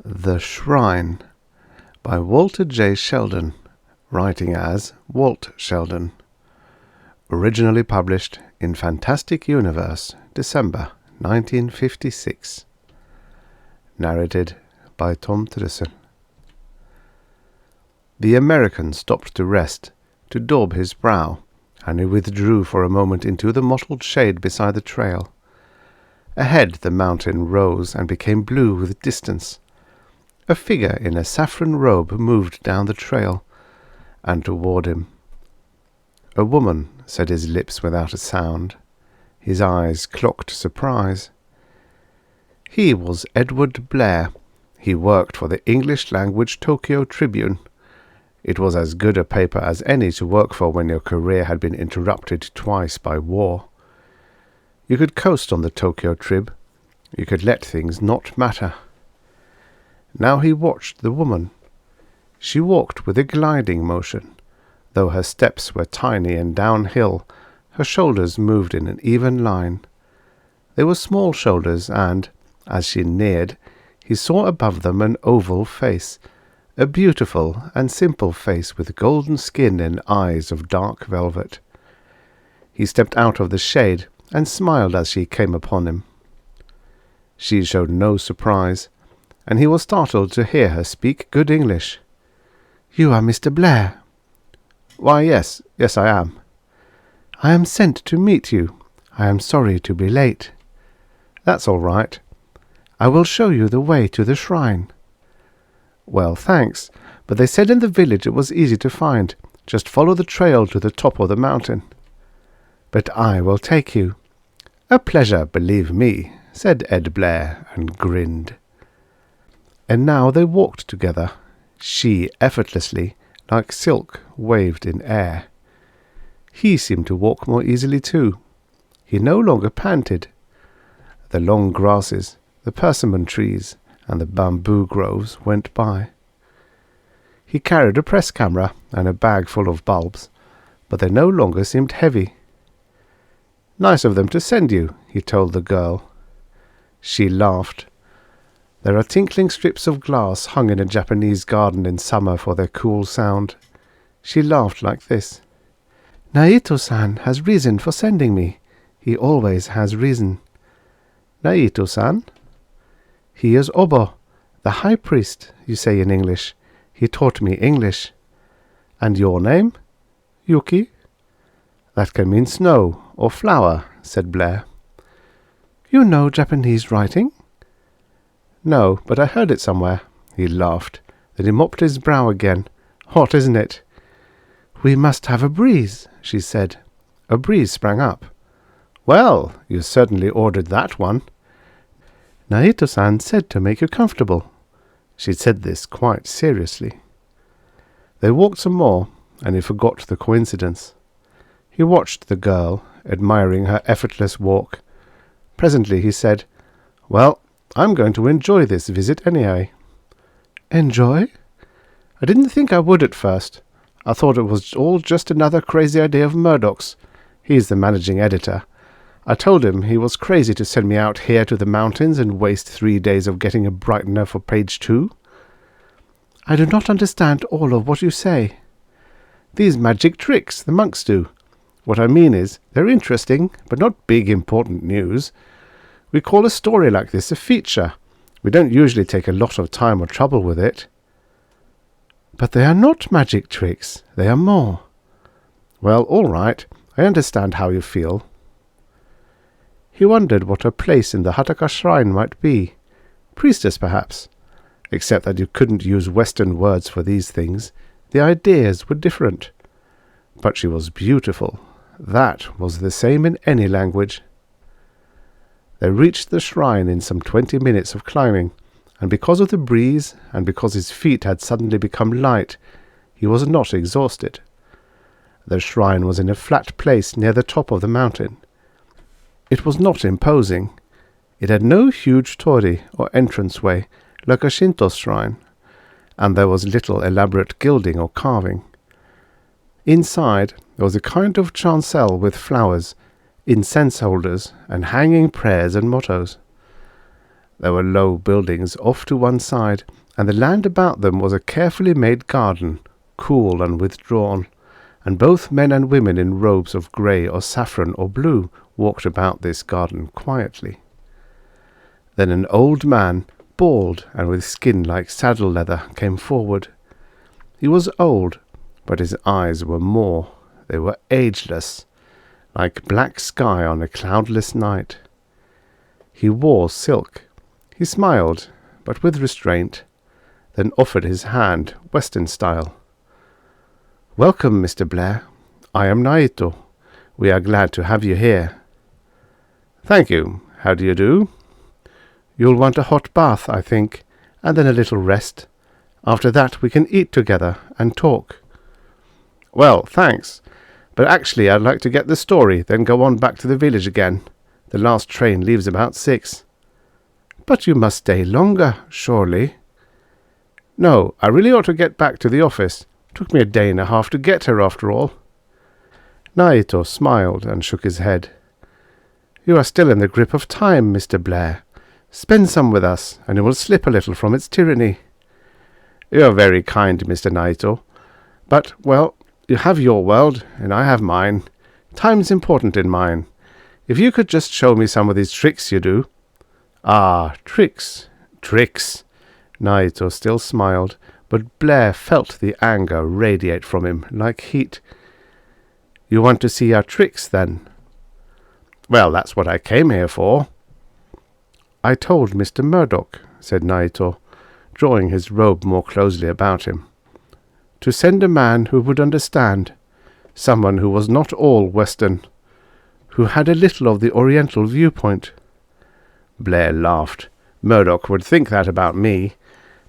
The Shrine by Walter J. Sheldon, writing as Walt Sheldon. Originally published in Fantastic Universe, December 1956. Narrated by Tom Trussel. The American stopped to rest, to daub his brow, and he withdrew for a moment into the mottled shade beside the trail. Ahead the mountain rose and became blue with distance. A figure in a saffron robe moved down the trail, and toward him. "A woman," said his lips without a sound. His eyes clocked surprise. He was Edward Blair. He worked for the English-language TOKYO TRIBUNE. It was as good a paper as any to work for when your career had been interrupted twice by war. You could coast on the Tokyo Trib. You could let things not matter. Now he watched the woman. She walked with a gliding motion. Though her steps were tiny and downhill, her shoulders moved in an even line. They were small shoulders, and, as she neared, he saw above them an oval face, a beautiful and simple face with golden skin and eyes of dark velvet. He stepped out of the shade and smiled as she came upon him. She showed no surprise, and he was startled to hear her speak good English. "You are Mr. Blair?" "Why, yes, I am." "I am sent to meet you. I am sorry to be late." "That's all right." "I will show you the way to the shrine." "Well, thanks, but they said in the village it was easy to find. Just follow the trail to the top of the mountain." "But I will take you." "A pleasure, believe me," said Ed Blair, and grinned. And now they walked together. She effortlessly, like silk, waved in air. He seemed to walk more easily too. He no longer panted. The long grasses, the persimmon trees, and the bamboo groves went by. He carried a press camera and a bag full of bulbs, but they no longer seemed heavy. "Nice of them to send you," he told the girl. She laughed. There are tinkling strips of glass hung in a Japanese garden in summer for their cool sound. She laughed like this. "Naito-san has reason for sending me. He always has reason." "Naito-san?" "He is Obo, the high priest, you say in English. He taught me English." "And your name?" "Yuki." "That can mean snow or flower," said Blair. "You know Japanese writing?" "No, but I heard it somewhere." He laughed. Then he mopped his brow again. "Hot, isn't it?" "We must have a breeze," she said. A breeze sprang up. "Well, you certainly ordered that one." "Naito-san said to make you comfortable." She said this quite seriously. They walked some more, and he forgot the coincidence. He watched the girl, admiring her effortless walk. Presently he said, "Well, I'm going to enjoy this visit anyway." "Enjoy?" "I didn't think I would at first. I thought it was all just another crazy idea of Murdoch's. He's the managing editor. I told him he was crazy to send me out here to the mountains and waste 3 days of getting a brightener for page 2. "I do not understand all of what you say." "These magic tricks the monks do. What I mean is, they're interesting, but not big important news. We call a story like this a feature. We don't usually take a lot of time or trouble with it." "But they are not magic tricks. They are more." "Well, all right. I understand how you feel." He wondered what her place in the Hataka shrine might be. Priestess, perhaps. Except that you couldn't use Western words for these things. The ideas were different. But she was beautiful. That was the same in any language. They reached the shrine in some 20 minutes of climbing, and because of the breeze, and because his feet had suddenly become light, he was not exhausted. The shrine was in a flat place near the top of the mountain. It was not imposing. It had no huge torii or entranceway, like a Shinto shrine, and there was little elaborate gilding or carving. Inside there was a kind of chancel with flowers, incense holders, and hanging prayers and mottos. There were low buildings off to one side, and the land about them was a carefully made garden, cool and withdrawn, and both men and women in robes of grey or saffron or blue walked about this garden quietly. Then an old man, bald and with skin like saddle leather, came forward. He was old, but his eyes were more. They were ageless, like black sky on a cloudless night. He wore silk. He smiled, but with restraint, then offered his hand, Western style. "Welcome, Mr. Blair. I am Naito. We are glad to have you here." "Thank you. How do you do?" "You'll want a hot bath, I think, and then a little rest. After that we can eat together and talk." "Well, thanks. But actually I'd like to get the story, then go on back to the village again. The last train leaves about 6. "But you must stay longer, surely." "No, I really ought to get back to the office. Took me a day and a half to get here after all." Naito smiled and shook his head. "You are still in the grip of time, Mr. Blair. Spend some with us, and you will slip a little from its tyranny." "You are very kind, Mr. Naito. But, well, you have your world, and I have mine. Time's important in mine. If you could just show me some of these tricks you do." "Ah, tricks, tricks." Naito still smiled, but Blair felt the anger radiate from him like heat. "You want to see our tricks, then?" "Well, that's what I came here for." "I told Mr. Murdoch," said Naito, drawing his robe more closely about him, "to send a man who would understand, someone who was not all Western, who had a little of the Oriental viewpoint." Blair laughed. "Murdoch would think that about me,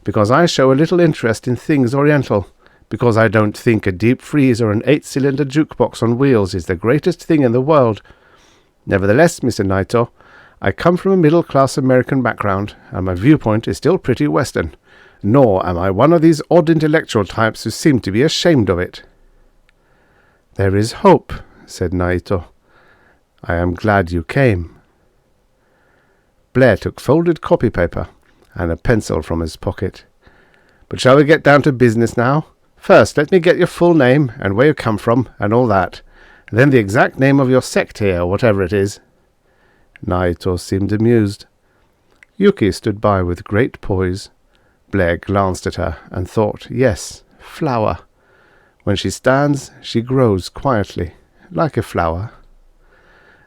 because I show a little interest in things Oriental, because I don't think a deep freeze or an 8-cylinder jukebox on wheels is the greatest thing in the world. Nevertheless, Mr. Naito, I come from a middle-class American background, and my viewpoint is still pretty Western, nor am I one of these odd intellectual types who seem to be ashamed of it." "There is hope," said Naito. "I am glad you came." Blair took folded copy paper and a pencil from his pocket. "But shall we get down to business now? First, let me get your full name and where you come from and all that, and then the exact name of your sect here, or whatever it is." Naito seemed amused. Yuki stood by with great poise. Blair glanced at her and thought, yes, flower. When she stands, she grows quietly, like a flower.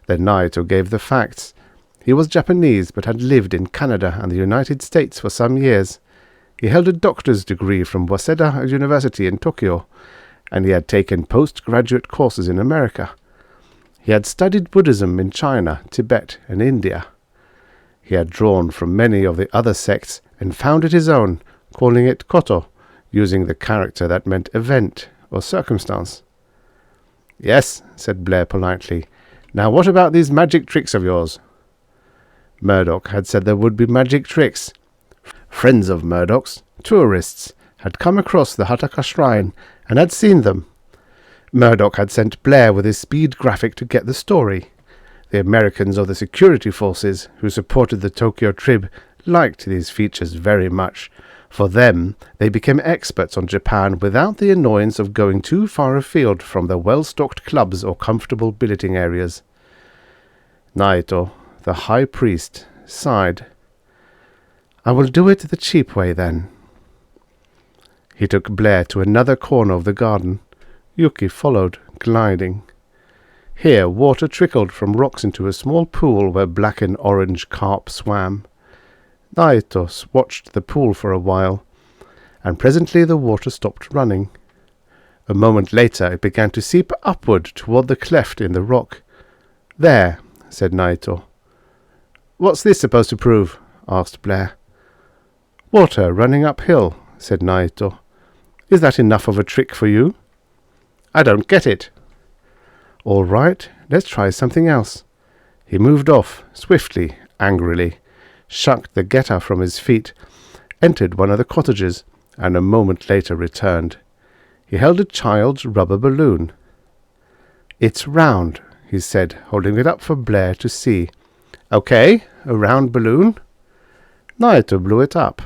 Then Naito gave the facts. He was Japanese, but had lived in Canada and the United States for some years. He held a doctor's degree from Waseda University in Tokyo, and he had taken postgraduate courses in America. He had studied Buddhism in China, Tibet, and India. He had drawn from many of the other sects and founded his own, calling it koto, using the character that meant event or circumstance. "Yes," said Blair politely. "Now what about these magic tricks of yours?" Murdoch had said there would be magic tricks. Friends of Murdoch's, tourists, had come across the Hataka shrine and had seen them. Murdoch had sent Blair with his speed graphic to get the story. The Americans of the security forces who supported the Tokyo Trib liked these features very much. For them, they became experts on Japan without the annoyance of going too far afield from the well-stocked clubs or comfortable billeting areas. Naito, the high priest, sighed. "I will do it the cheap way, then." He took Blair to another corner of the garden. Yuki followed, gliding. Here water trickled from rocks into a small pool where black and orange carp swam. Naito watched the pool for a while, and presently the water stopped running. A moment later it began to seep upward toward the cleft in the rock. "There," said Naito. "What's this supposed to prove?" asked Blair. "Water running uphill," said Naito. "Is that enough of a trick for you?" "I don't get it." "All right, let's try something else." He moved off, swiftly, angrily, shucked the geta from his feet, entered one of the cottages, and a moment later returned. He held a child's rubber balloon. "It's round," he said, holding it up for Blair to see. "Okay, a round balloon." Naito blew it up.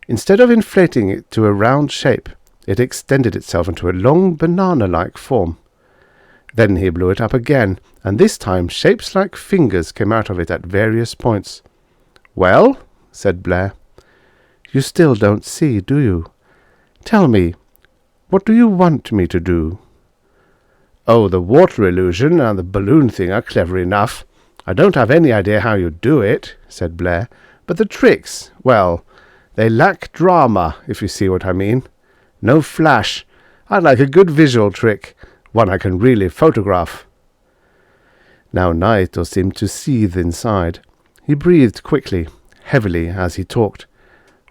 Instead of inflating it to a round shape, it extended itself into a long banana-like form. Then he blew it up again, and this time shapes like fingers came out of it at various points. "Well?" said Blair. "You still don't see, do you? Tell me, what do you want me to do?" "Oh, the water illusion and the balloon thing are clever enough. I don't have any idea how you do it," said Blair. "But the tricks, well, they lack drama, if you see what I mean. No flash. I'd like a good visual trick, one I can really photograph." Now Naito seemed to seethe inside. He breathed quickly, heavily, as he talked.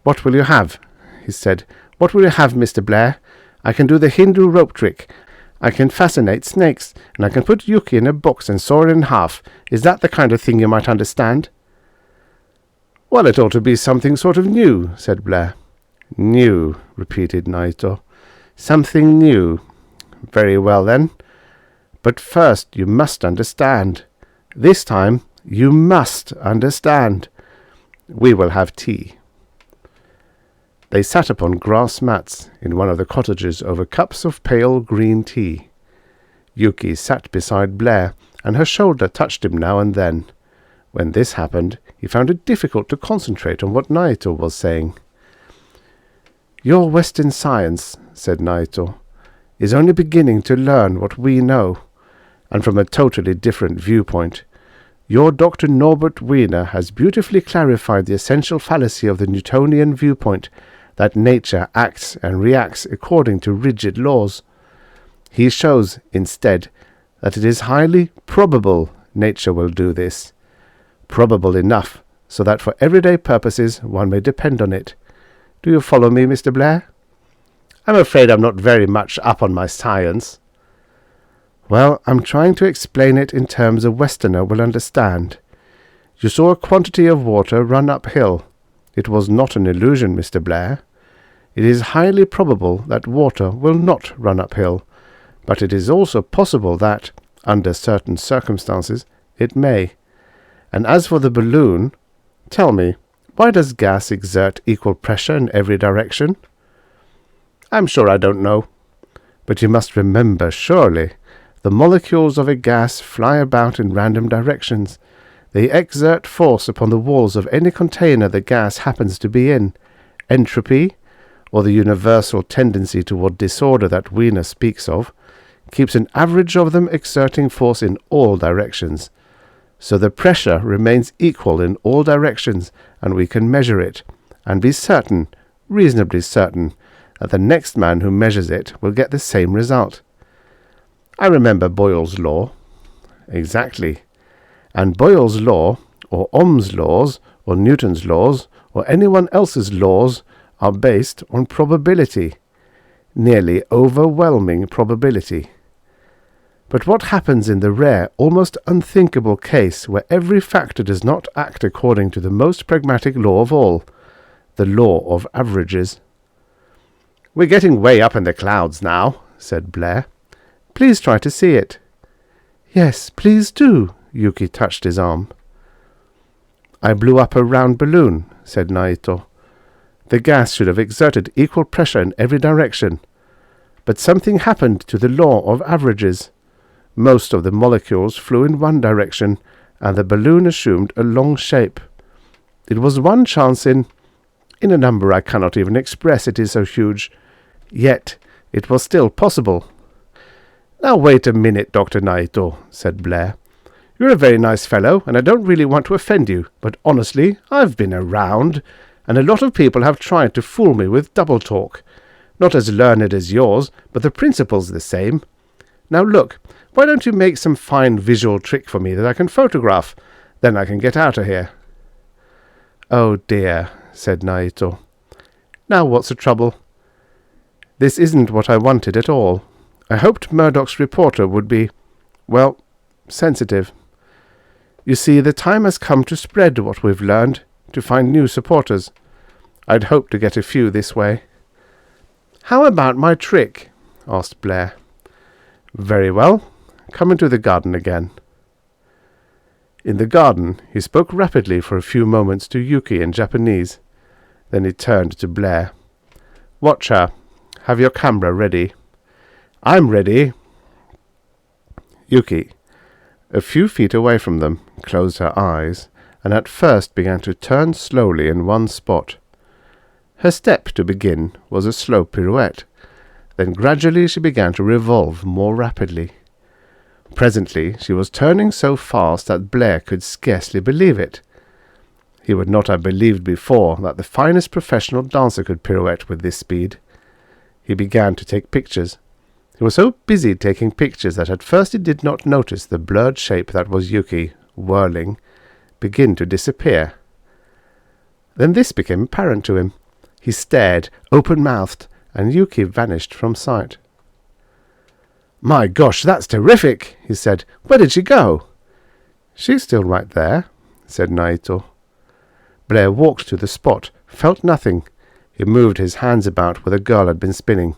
"What will you have?" he said. "What will you have, Mr. Blair? I can do the Hindu rope trick. I can fascinate snakes, and I can put Yuki in a box and saw her in half. Is that the kind of thing you might understand?" "Well, it ought to be something sort of new," said Blair. "New," repeated Naito. "Something new. Very well, then. But first you must understand. This time you must understand. We will have tea." They sat upon grass mats in one of the cottages over cups of pale green tea. Yuki sat beside Blair, and her shoulder touched him now and then. When this happened, he found it difficult to concentrate on what Naito was saying. "Your Western science," said Naito, "is only beginning to learn what we know, and from a totally different viewpoint. Your Dr. Norbert Wiener has beautifully clarified the essential fallacy of the Newtonian viewpoint, that nature acts and reacts according to rigid laws. He shows, instead, that it is highly probable nature will do this. Probable enough so that for everyday purposes one may depend on it. Do you follow me, Mr. Blair?" "I'm afraid I'm not very much up on my science." "Well, I'm trying to explain it in terms a Westerner will understand. You saw a quantity of water run uphill. It was not an illusion, Mr. Blair. It is highly probable that water will not run uphill, but it is also possible that, under certain circumstances, it may. And as for the balloon, tell me, why does gas exert equal pressure in every direction?" "I'm sure I don't know." "But you must remember, surely, the molecules of a gas fly about in random directions. They exert force upon the walls of any container the gas happens to be in. Entropy, or the universal tendency toward disorder that Wiener speaks of, keeps an average of them exerting force in all directions. So the pressure remains equal in all directions, and we can measure it, and be certain, reasonably certain, that the next man who measures it will get the same result." "I remember Boyle's law." "Exactly. And Boyle's law, or Ohm's laws, or Newton's laws, or anyone else's laws, are based on probability. Nearly overwhelming probability. But what happens in the rare, almost unthinkable case where every factor does not act according to the most pragmatic law of all, the law of averages?" "We're getting way up in the clouds now," said Blair. "Please try to see it." "Yes, please do." Yuki touched his arm. "I blew up a round balloon," said Naito. "The gas should have exerted equal pressure in every direction. But something happened to the law of averages. Most of the molecules flew in one direction, and the balloon assumed a long shape. It was one chance in a number I cannot even express, it is so huge. Yet it was still possible." "Now wait a minute, Dr. Naito," said Blair. "You're a very nice fellow, and I don't really want to offend you, but honestly, I've been around, and a lot of people have tried to fool me with double talk. Not as learned as yours, but the principle's the same. Now look, why don't you make some fine visual trick for me that I can photograph? Then I can get out of here." "Oh dear," said Naito. "Now what's the trouble?" "This isn't what I wanted at all. I hoped Murdoch's reporter would be, well, sensitive. You see, the time has come to spread what we've learned, to find new supporters. I'd hoped to get a few this way." "How about my trick?" asked Blair. "Very well. Come into the garden again." In the garden, he spoke rapidly for a few moments to Yuki in Japanese. Then he turned to Blair. "Watch her. Have your camera ready." "I'm ready." Yuki, a few feet away from them, closed her eyes, and at first began to turn slowly in one spot. Her step, to begin, was a slow pirouette. Then gradually she began to revolve more rapidly. Presently she was turning so fast that Blair could scarcely believe it. He would not have believed before that the finest professional dancer could pirouette with this speed. He began to take pictures. He was so busy taking pictures that at first he did not notice the blurred shape that was Yuki, whirling, begin to disappear. Then this became apparent to him. He stared, open-mouthed, and Yuki vanished from sight. "My gosh, that's terrific," he said. "Where did she go?" "She's still right there," said Naito. Blair walked to the spot, felt nothing. He moved his hands about where the girl had been spinning.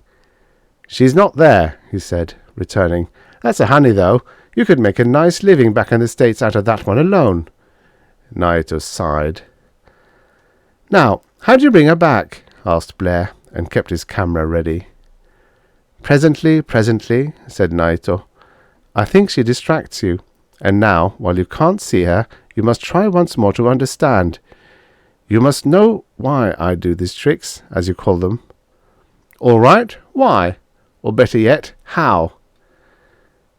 "She's not there," he said, returning. "That's a honey, though. You could make a nice living back in the States out of that one alone." Naito sighed. "Now, how'd you bring her back?" asked Blair, and kept his camera ready. Presently, said Naito. "I think she distracts you. And now, while you can't see her, you must try once more to understand. You must know why I do these tricks, as you call them." "All right, why? Or better yet, how?"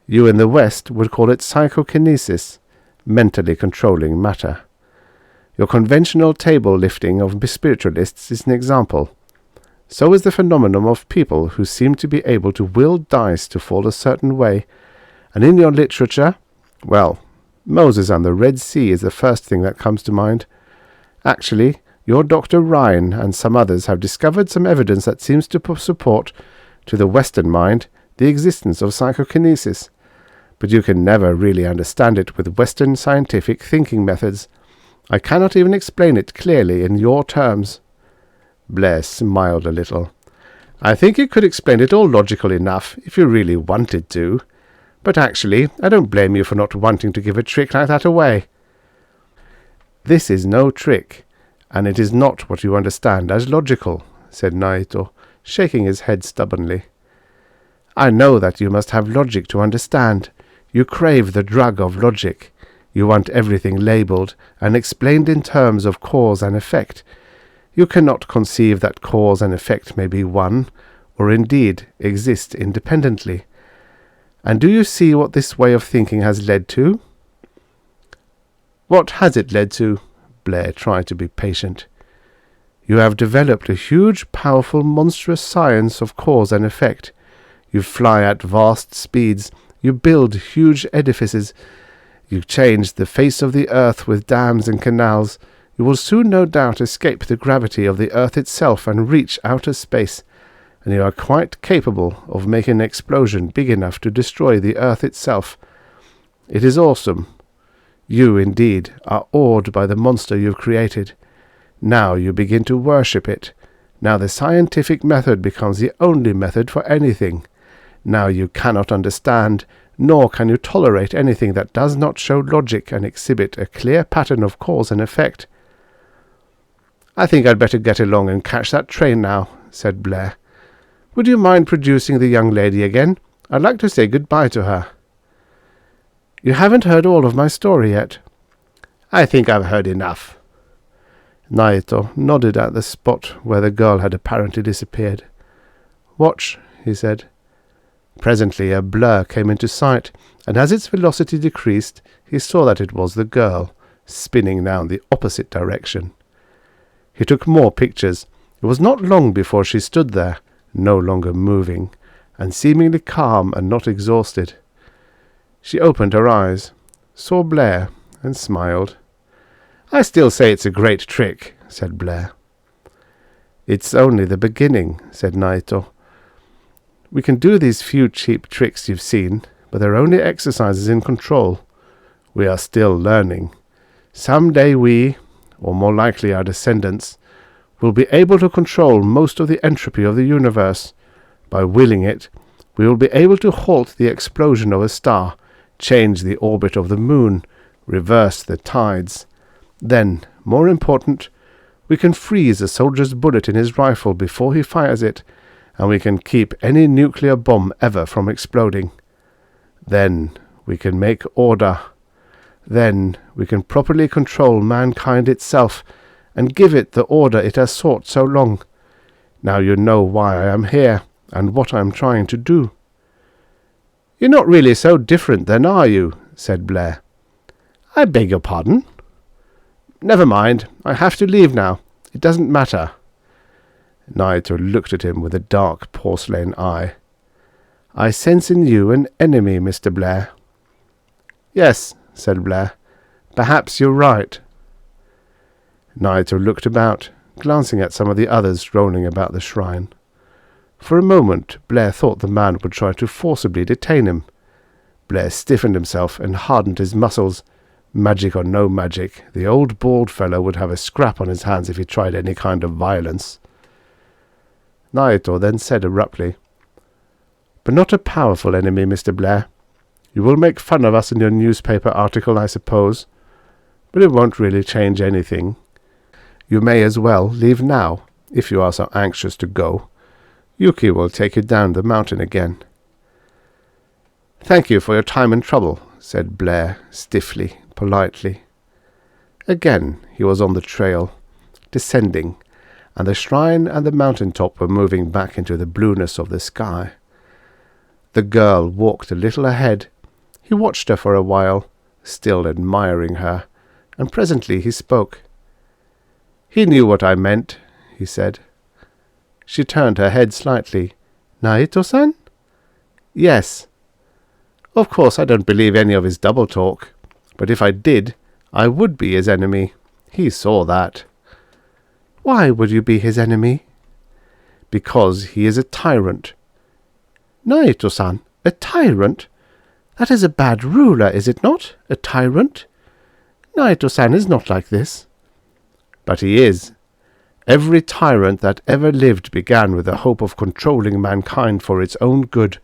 "You in the West would call it psychokinesis, mentally controlling matter. Your conventional table lifting of spiritualists is an example. So is the phenomenon of people who seem to be able to will dice to fall a certain way, and in your literature, well, Moses and the Red Sea is the first thing that comes to mind. Actually, your Dr. Ryan and some others have discovered some evidence that seems to support, to the Western mind, the existence of psychokinesis. But you can never really understand it with Western scientific thinking methods. I cannot even explain it clearly in your terms." Blair smiled a little. "I think you could explain it all logical enough if you really wanted to. But actually, I don't blame you for not wanting to give a trick like that away." "This is no trick, and it is not what you understand as logical," said Naito, shaking his head stubbornly. "I know that you must have logic to understand. You crave the drug of logic. You want everything labelled and explained in terms of cause and effect. You cannot conceive that cause and effect may be one, or indeed exist independently. And do you see what this way of thinking has led to?" "What has it led to?" Blair tried to be patient. "You have developed a huge, powerful, monstrous science of cause and effect. You fly at vast speeds. You build huge edifices. You change the face of the earth with dams and canals. You will soon no doubt escape the gravity of the earth itself and reach outer space, and you are quite capable of making an explosion big enough to destroy the earth itself. It is awesome. You, indeed, are awed by the monster you have created. Now you begin to worship it. Now the scientific method becomes the only method for anything. Now you cannot understand, nor can you tolerate anything that does not show logic and exhibit a clear pattern of cause and effect." "I think I'd better get along and catch that train now," said Blair. "Would you mind producing the young lady again? I'd like to say goodbye to her." "You haven't heard all of my story yet." "I think I've heard enough." Naito nodded at the spot where the girl had apparently disappeared. "Watch," he said. Presently a blur came into sight, and as its velocity decreased, he saw that it was the girl, spinning now in the opposite direction. He took more pictures. It was not long before she stood there, no longer moving, and seemingly calm and not exhausted. She opened her eyes, saw Blair, and smiled. "I still say it's a great trick," said Blair. "It's only the beginning," said Naito. "We can do these few cheap tricks you've seen, but they're only exercises in control. We are still learning. Some day we, or more likely our descendants, will be able to control most of the entropy of the universe. By willing it, we will be able to halt the explosion of a star, change the orbit of the moon, reverse the tides. Then, more important, we can freeze a soldier's bullet in his rifle before he fires it, and we can keep any nuclear bomb ever from exploding. Then we can make order. Then we can properly control mankind itself and give it the order it has sought so long. Now you know why I am here and what I am trying to do." "You're not really so different then, are you?" said Blair. "I beg your pardon?" "Never mind. I have to leave now. It doesn't matter." Naito looked at him with a dark porcelain eye. "I sense in you an enemy, Mr. Blair." "Yes," said Blair. "Perhaps you're right." Naito looked about, glancing at some of the others rolling about the shrine. For a moment Blair thought the man would try to forcibly detain him. Blair stiffened himself and hardened his muscles. Magic or no magic, the old bald fellow would have a scrap on his hands if he tried any kind of violence. Naito then said abruptly, "But not a powerful enemy, Mr. Blair. You will make fun of us in your newspaper article, I suppose, but it won't really change anything. You may as well leave now, if you are so anxious to go. Yuki will take you down the mountain again." "Thank you for your time and trouble," said Blair, stiffly, politely. Again he was on the trail, descending, and the shrine and the mountain top were moving back into the blueness of the sky. The girl walked a little ahead. He watched her for a while, still admiring her, and presently he spoke. "He knew what I meant," he said. She turned her head slightly. "Naito-san?" "Yes." "Of course I don't believe any of his double talk, but if I did, I would be his enemy. He saw that." "Why would you be his enemy?" "Because he is a tyrant." "Naito-san, a tyrant? That is a bad ruler, is it not? A tyrant? Naito-san is not like this." "But he is. Every tyrant that ever lived began with the hope of controlling mankind for its own good,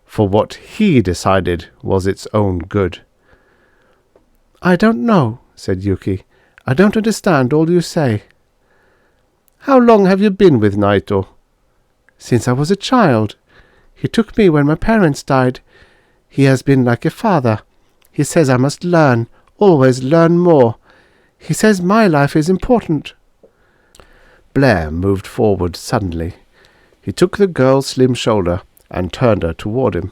for what he decided was its own good." "I don't know," said Yuki. "I don't understand all you say." "How long have you been with Naito?" "Since I was a child. He took me when my parents died. He has been like a father. He says I must learn, always learn more. He says my life is important." Blair moved forward suddenly. He took the girl's slim shoulder and turned her toward him.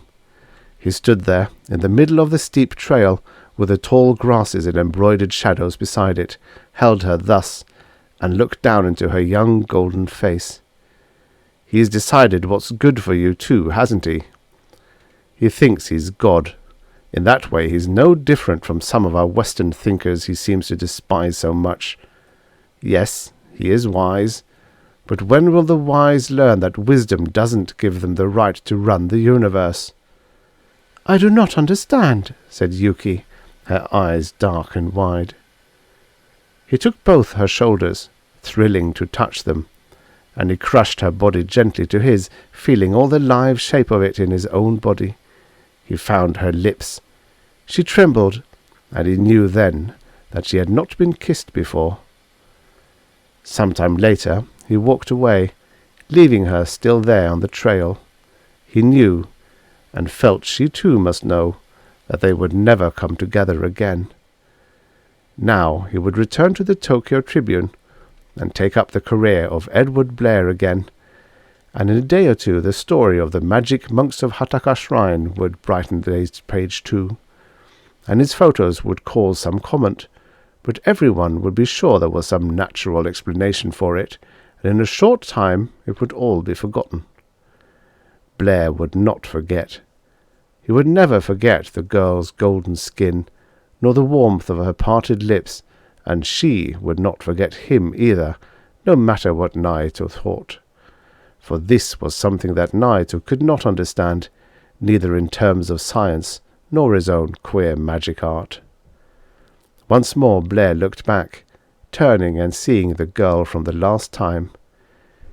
He stood there in the middle of the steep trail with the tall grasses and embroidered shadows beside it, held her thus, and looked down into her young golden face. "He's decided what's good for you too, hasn't he? He thinks he's God. In that way he's no different from some of our Western thinkers he seems to despise so much. Yes, he is wise, but when will the wise learn that wisdom doesn't give them the right to run the universe?" "I do not understand," said Yuki, her eyes dark and wide. He took both her shoulders, thrilling to touch them, and he crushed her body gently to his, feeling all the live shape of it in his own body. He found her lips. She trembled, and he knew then that she had not been kissed before. Some time later he walked away, leaving her still there on the trail. He knew, and felt she too must know, that they would never come together again. Now he would return to the Tokyo Tribune and take up the career of Edward Blair again, and in a day or two the story of the magic monks of Hataka Shrine would brighten the day's page too, and his photos would cause some comment, but everyone would be sure there was some natural explanation for it, and in a short time it would all be forgotten. Blair would not forget. He would never forget the girl's golden skin, nor the warmth of her parted lips, and she would not forget him either, no matter what Naito thought. For this was something that Naito could not understand, neither in terms of science nor his own queer magic art. Once more Blair looked back, turning and seeing the girl from the last time.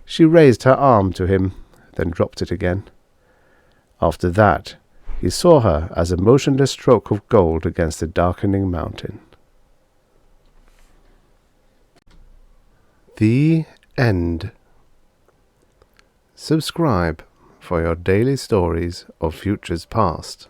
She raised her arm to him, then dropped it again. After that, He saw her as a motionless stroke of gold against the darkening mountain. The end. Subscribe for your daily stories of futures past.